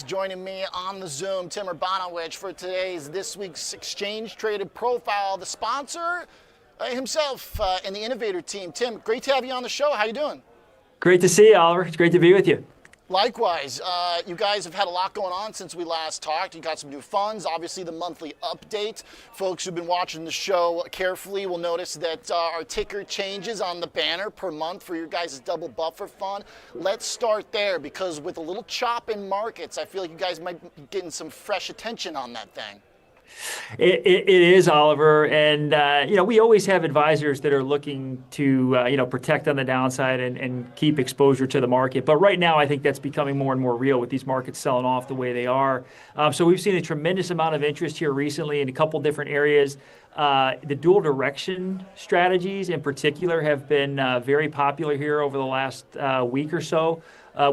Joining me on the Zoom, Tim Urbanowicz, for today's this week's exchange traded profile. The sponsor himself and the Innovator team. Tim, great to have you on the show. How you doing? Great to see you, Oliver. It's great to be with you. Likewise, you guys have had a lot going on since we last talked. You got some new funds, obviously the monthly update. Folks who've been watching the show carefully will notice that our ticker changes on the banner per month for your guys' double buffer fund. Let's start there, because with a little chop in markets, I feel like you guys might be getting some fresh attention on that thing. It is, Oliver, and we always have advisors that are looking to protect on the downside and keep exposure to the market. But right now, I think that's becoming more and more real with these markets selling off the way they are. So we've seen a tremendous amount of interest here recently in a couple different areas. The dual direction strategies in particular have been very popular here over the last week or so.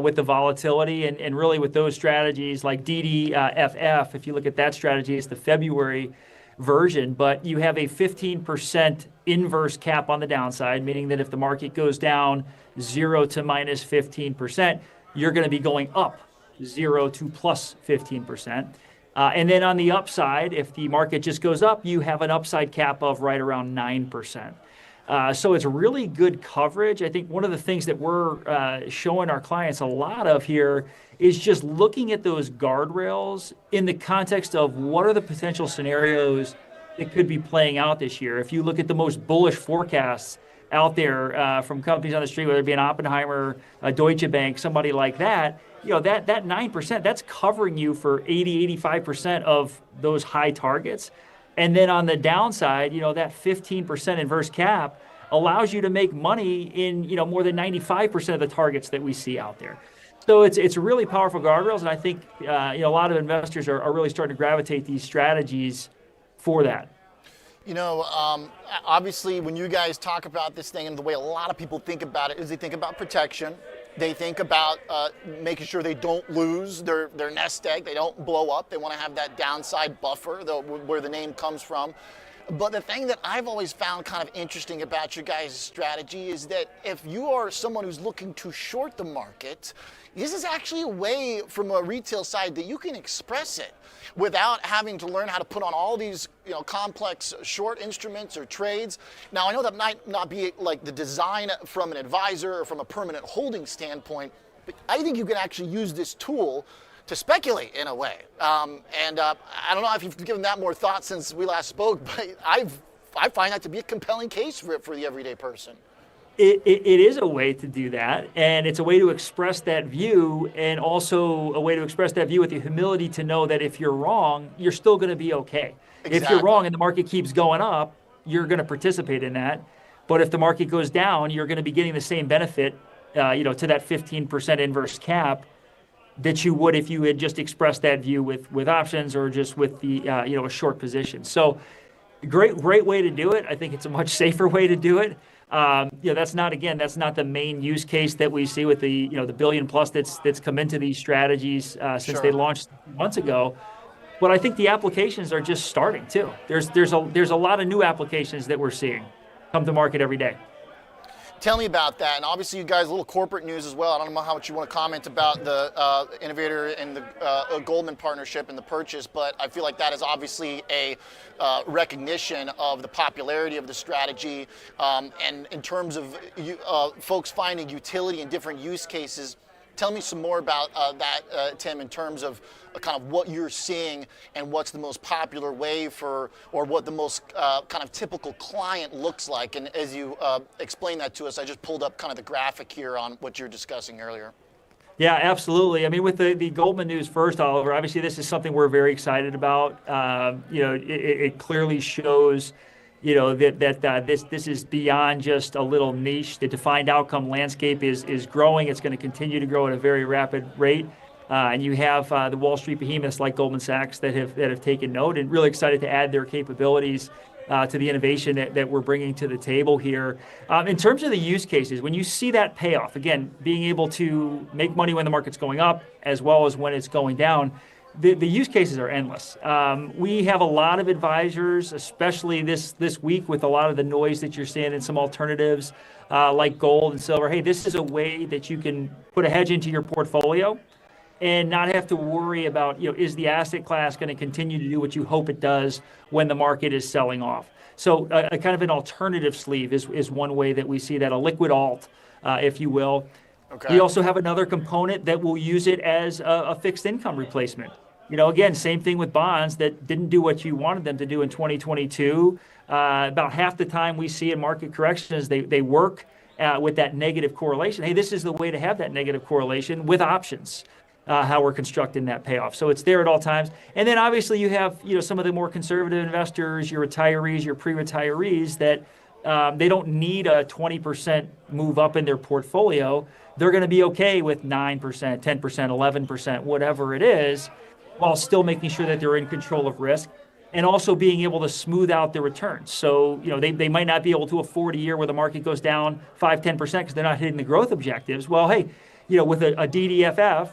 With the volatility and really with those strategies like DDFF, if you look at that strategy, it's the February version, but you have a 15% inverse cap on the downside, meaning that if the market goes down 0 to minus 15%, you're going to be going up 0 to plus 15%. And then on the upside, if the market just goes up, you have an upside cap of right around 9%. So it's really good coverage. I think one of the things that we're showing our clients a lot of here is just looking at those guardrails in the context of what are the potential scenarios that could be playing out this year. If you look at the most bullish forecasts out there from companies on the street, whether it be an Oppenheimer, a Deutsche Bank, somebody like that, that 9%, that's covering you for 80, 85% of those high targets. And then on the downside, that 15% inverse cap allows you to make money in, more than 95% of the targets that we see out there. So it's really powerful guardrails, and I think a lot of investors are really starting to gravitate these strategies for that. Obviously, when you guys talk about this thing, and the way a lot of people think about it is they think about protection. They think about making sure they don't lose their nest egg. They don't blow up. They want to have that downside buffer, where the name comes from. But the thing that I've always found kind of interesting about your guys' strategy is that if you are someone who's looking to short the market, this is actually a way from a retail side that you can express it without having to learn how to put on all these complex short instruments or trades. Now, I know that might not be like the design from an advisor or from a permanent holding standpoint, but I think you can actually use this tool to speculate in a way. I don't know if you've given that more thought since we last spoke, but I find that to be a compelling case for the everyday person. It is a way to do that, and it's a way to express that view, and also a way to express that view with the humility to know that if you're wrong, you're still going to be okay. Exactly. If you're wrong and the market keeps going up, you're going to participate in that. But if the market goes down, you're going to be getting the same benefit, to that 15% inverse cap that you would if you had just expressed that view with options or just with the a short position. So great way to do it. I think it's a much safer way to do it. That's not the main use case that we see with the billion plus that's come into these strategies since they launched months ago. But I think the applications are just starting too. There's a lot of new applications that we're seeing come to market every day. Tell me about that. And obviously, you guys, a little corporate news as well. I don't know how much you want to comment about the Innovator and the Goldman partnership and the purchase, but I feel like that is obviously a recognition of the popularity of the strategy. And in terms of folks finding utility in different use cases, tell me some more about that, Tim, in terms of kind of what you're seeing and what's the most popular way or what the most kind of typical client looks like. And as you explain that to us, I just pulled up kind of the graphic here on what you're discussing earlier. Yeah, absolutely. I mean, with the Goldman news first, Oliver, obviously this is something we're very excited about. It clearly shows that this is beyond just a little niche. The defined outcome landscape is growing. It's going to continue to grow at a very rapid rate. And you have the Wall Street behemoths like Goldman Sachs that have taken note, and really excited to add their capabilities to the innovation that we're bringing to the table here. In terms of the use cases, when you see that payoff, again, being able to make money when the market's going up as well as when it's going down, the use cases are endless. We have a lot of advisors, especially this week with a lot of the noise that you're seeing in some alternatives like gold and silver. Hey, this is a way that you can put a hedge into your portfolio and not have to worry about, is the asset class going to continue to do what you hope it does when the market is selling off? So a kind of an alternative sleeve is one way that we see that, a liquid alt, if you will. Okay. We also have another component that will use it as a fixed income replacement. Again, same thing with bonds that didn't do what you wanted them to do in 2022. About half the time we see in market corrections, they work with that negative correlation. Hey, this is the way to have that negative correlation with options, how we're constructing that payoff. So it's there at all times. And then obviously you have some of the more conservative investors, your retirees, your pre-retirees that they don't need a 20% move up in their portfolio. They're going to be okay with 9%, 10%, 11%, whatever it is, while still making sure that they're in control of risk and also being able to smooth out their returns. So, they might not be able to afford a year where the market goes down 5, 10% because they're not hitting the growth objectives. Well, hey, with a DDFF,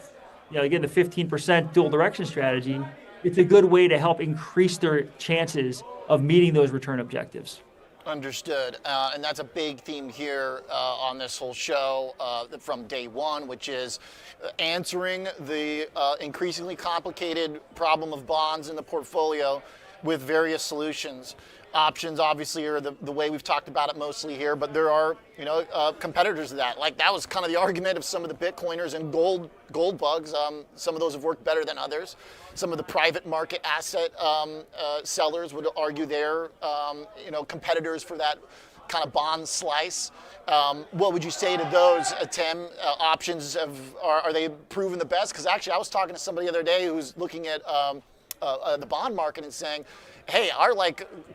again, the 15% dual direction strategy, it's a good way to help increase their chances of meeting those return objectives. Understood. And that's a big theme here on this whole show from day one, which is answering the increasingly complicated problem of bonds in the portfolio with various solutions. Options obviously are the way we've talked about it mostly here, but there are competitors to that. Like that was kind of the argument of some of the Bitcoiners and gold bugs. Some of those have worked better than others. Some of the private market asset sellers would argue they're competitors for that kind of bond slice. What would you say to those, Tim? Options are they proven the best? Because actually I was talking to somebody the other day who's looking at the bond market and saying, hey, our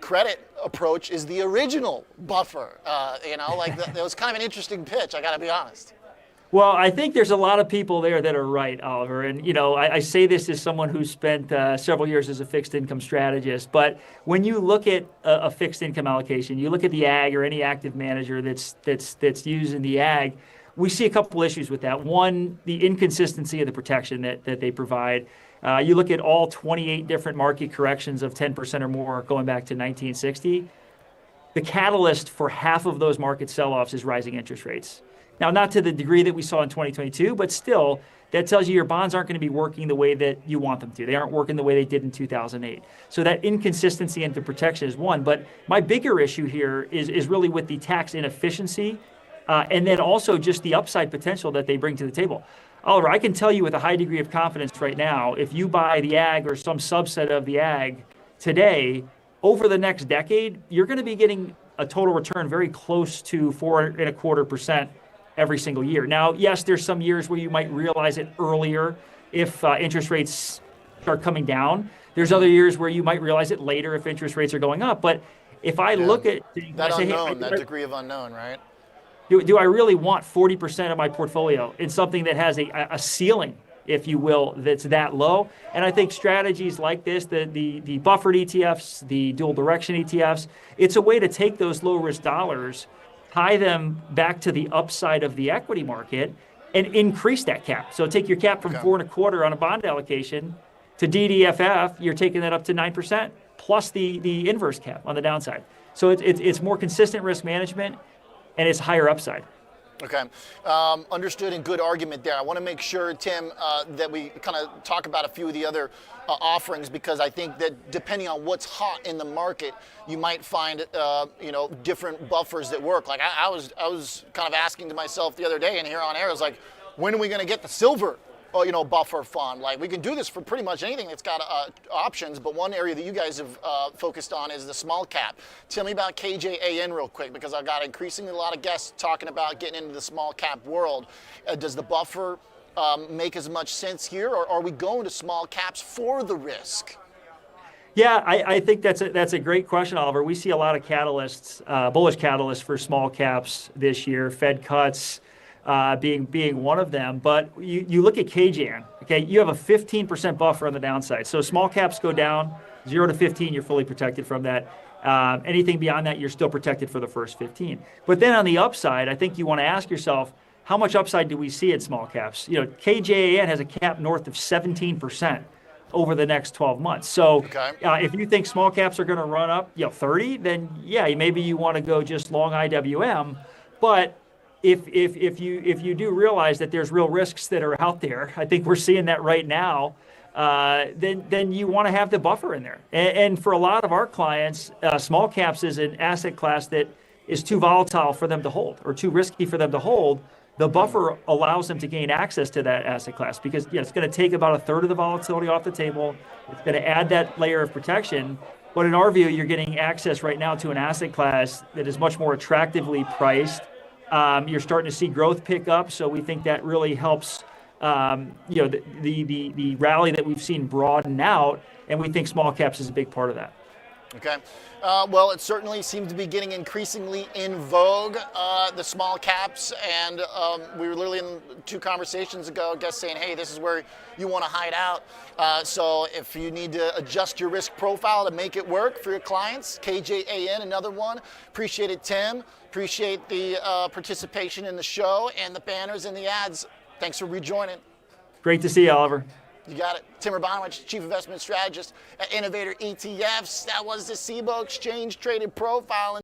credit approach is the original buffer. That was kind of an interesting pitch, I got to be honest. Well, I think there's a lot of people there that are right, Oliver. And, I say this as someone who spent several years as a fixed income strategist. But when you look at a fixed income allocation, you look at the ag or any active manager that's using the ag, we see a couple issues with that. One, the inconsistency of the protection that they provide. You look at all 28 different market corrections of 10% or more going back to 1960. The catalyst for half of those market sell-offs is rising interest rates. Now, not to the degree that we saw in 2022, but still, that tells you your bonds aren't going to be working the way that you want them to. They aren't working the way they did in 2008. So that inconsistency into protection is one. But my bigger issue here is really with the tax inefficiency and then also just the upside potential that they bring to the table. Oliver, I can tell you with a high degree of confidence right now, if you buy the ag or some subset of the ag today, over the next decade, you're going to be getting a total return very close to 4.25% every single year. Now, yes, there's some years where you might realize it earlier if interest rates start coming down. There's other years where you might realize it later if interest rates are going up. But if I look at that unknown, that degree of unknown, right? Do I really want 40% of my portfolio in something that has a ceiling, if you will, that's that low? And I think strategies like this, the buffered ETFs, the dual direction ETFs, it's a way to take those low risk dollars, tie them back to the upside of the equity market, and increase that cap. So take your cap from 4.25 on a bond allocation to DDFF, you're taking that up to 9% plus the inverse cap on the downside. So it's more consistent risk management and it's higher upside. Okay, understood and good argument there. I want to make sure, Tim, that we kind of talk about a few of the other offerings, because I think that depending on what's hot in the market, you might find different buffers that work. Like I was kind of asking to myself the other day, and here on air, I was like, when are we going to get the silver buffer fund? Like we can do this for pretty much anything that's got options, but one area that you guys have focused on is the small cap. Tell me about KJAN real quick, because I've got increasingly a lot of guests talking about getting into the small cap world. Does the buffer make as much sense here, or are we going to small caps for the risk? Yeah, I think that's a great question, Oliver. We see a lot of catalysts, bullish catalysts for small caps this year. Fed cuts, being one of them. But you look at KJAN, okay, you have a 15% buffer on the downside. So small caps go down, 0 to 15, you're fully protected from that. Anything beyond that, you're still protected for the first 15. But then on the upside, I think you want to ask yourself, how much upside do we see at small caps? KJAN has a cap north of 17% over the next 12 months. So if you think small caps are going to run up 30, then yeah, maybe you want to go just long IWM. But if you do realize that there's real risks that are out there, I think we're seeing that right now. Then you want to have the buffer in there. And for a lot of our clients, small caps is an asset class that is too volatile for them to hold or too risky for them to hold. The buffer allows them to gain access to that asset class because it's going to take about a third of the volatility off the table. It's going to add that layer of protection. But in our view, you're getting access right now to an asset class that is much more attractively priced. You're starting to see growth pick up, so we think that really helps. The rally that we've seen broaden out, and we think small caps is a big part of that. Okay. Well, it certainly seems to be getting increasingly in vogue, the small caps. And we were literally in 2 conversations ago, guests saying, hey, this is where you want to hide out. So if you need to adjust your risk profile to make it work for your clients, KJAN, another one. Appreciate it, Tim. Appreciate the participation in the show and the banners and the ads. Thanks for rejoining. Great to see you, Oliver. You got it. Tim Urbanowicz, Chief Investment Strategist at Innovator ETFs. That was the CBOE Exchange Traded Profile.